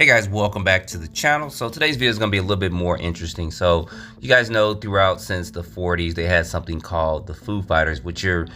Hey guys, welcome back to the channel. So today's video is going to be a little bit more interesting. So you guys know throughout since the 40s, they had something called the Foo Fighters, which you're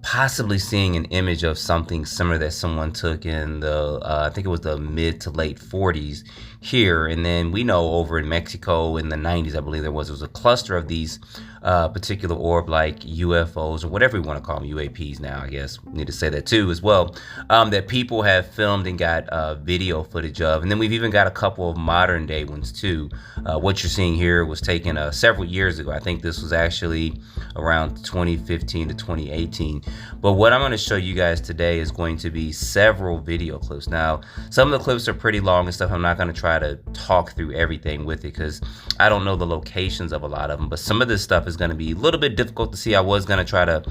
possibly seeing an image of something similar that someone took in the, I think it was the mid to late 40s here. And then we know over in Mexico in the 90s, I believe there was a cluster of these particular orb like UFOs or whatever we want to call them, UAPs now, I guess. We need to say that too as well, that people have filmed and got video footage of. And then we've even got a couple of modern day ones too. What you're seeing here was taken several years ago. I think this was actually around 2015 to 2018. But what I'm going to show you guys today is going to be several video clips. Now, some of the clips are pretty long and stuff. I'm not going to try to talk through everything with it because I don't know the locations of a lot of them. But some of this stuff is going to be a little bit difficult to see. I was going to try to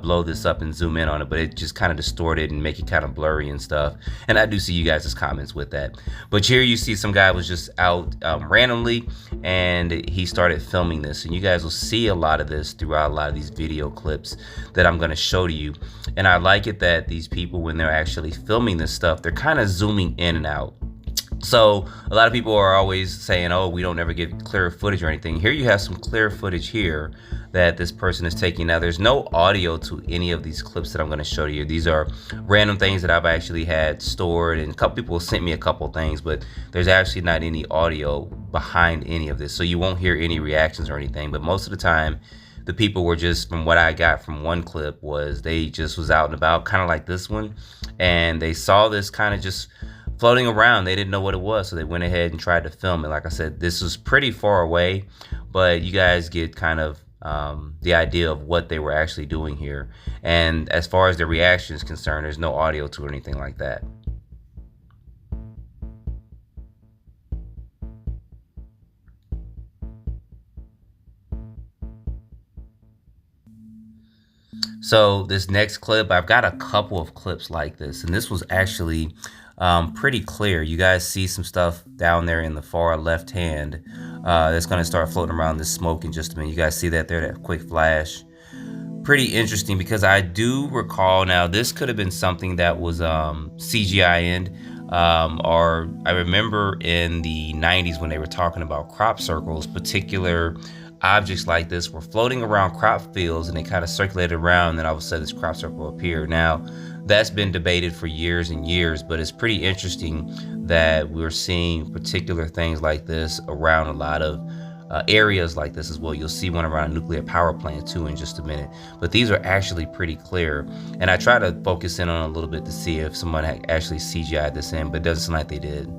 blow this up and zoom in on it, but it just kind of distorted and make it kind of blurry and stuff. And I do see you guys' comments with that. But here you see some guy was just out randomly and he started filming this. And you guys will see a lot of this throughout a lot of these video clips that I'm going to show to you. And I like it that these people, when they're actually filming this stuff, they're kind of zooming in and out. So a lot of people are always saying, oh, we don't ever get clear footage or anything. Here you have some clear footage here that this person is taking. Now there's no audio to any of these clips that I'm going to show you. These are random things that I've actually had stored, and a couple people sent me a couple things, but there's actually not any audio behind any of this. So you won't hear any reactions or anything, but most of the time the people were just, from what I got from one clip, was they just was out and about, kind of like this one, and they saw this kind of just floating around. They didn't know what it was, so they went ahead and tried to film it. Like I said, this was pretty far away, but you guys get kind of the idea of what they were actually doing here. And as far as the reaction is concerned, there's no audio to it or anything like that. So this next clip, I've got a couple of clips like this, and this was actually pretty clear. You guys see some stuff down there in the far left hand that's going to start floating around this smoke in just a minute. You guys see that there, that quick flash? Pretty interesting, because I do recall, now this could have been something that was CGI-ed, or I remember in the 90s when they were talking about crop circles, particular objects like this were floating around crop fields and they kind of circulated around, and all of a sudden this crop circle appeared. Now that's been debated for years and years, but it's pretty interesting that we're seeing particular things like this around a lot of areas like this as well. You'll see one around a nuclear power plant too in just a minute, but these are actually pretty clear. And I try to focus in on a little bit to see if someone had actually CGI'd this in, but it doesn't seem like they did.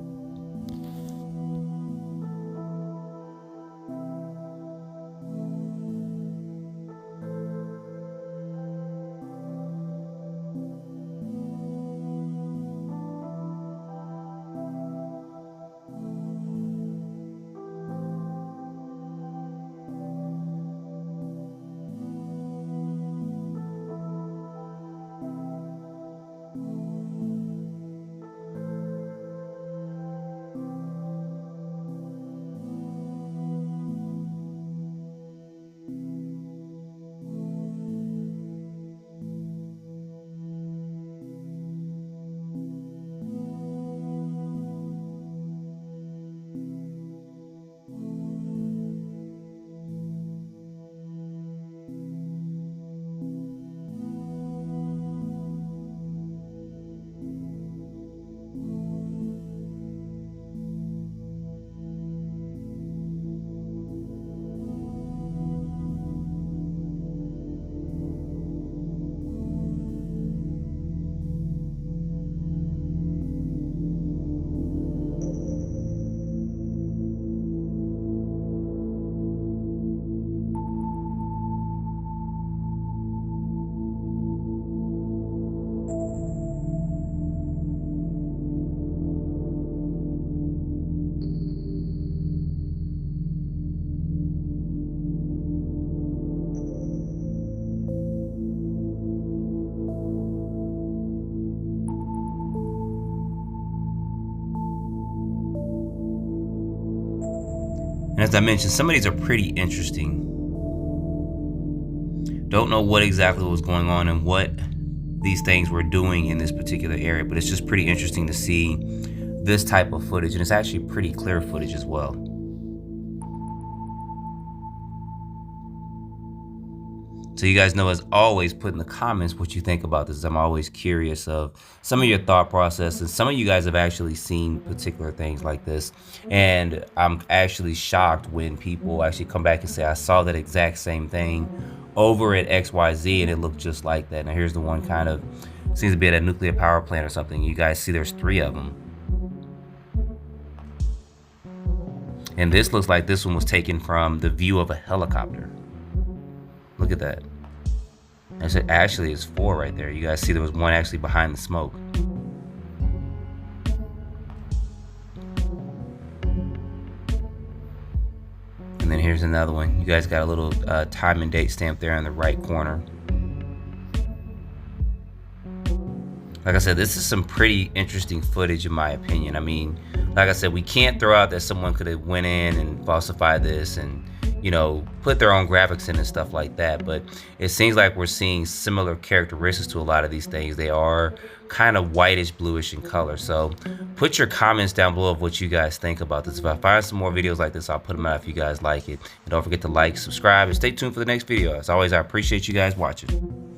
And as I mentioned, some of these are pretty interesting. Don't know what exactly was going on and what these things were doing in this particular area, but it's just pretty interesting to see this type of footage, and it's actually pretty clear footage as well. So you guys know, as always, put in the comments what you think about this. I'm always curious of some of your thought processes. Some of you guys have actually seen particular things like this, and I'm actually shocked when people actually come back and say, I saw that exact same thing over at XYZ and it looked just like that. Now here's the one, kind of seems to be at a nuclear power plant or something. You guys see there's 3 of them. And this looks like this one was taken from the view of a helicopter. Look at that. Actually, it's 4 right there. You guys see there was one actually behind the smoke. And then here's another one. You guys got a little time and date stamp there in the right corner. Like I said, this is some pretty interesting footage in my opinion. I mean, like I said, we can't throw out that someone could have went in and falsified this and, you know, put their own graphics in and stuff like that. But it seems like we're seeing similar characteristics to a lot of these things. They are kind of whitish, bluish in color. So put your comments down below of what you guys think about this. If I find some more videos like this, I'll put them out if you guys like it. And don't forget to like, subscribe, and stay tuned for the next video. As always, I appreciate you guys watching.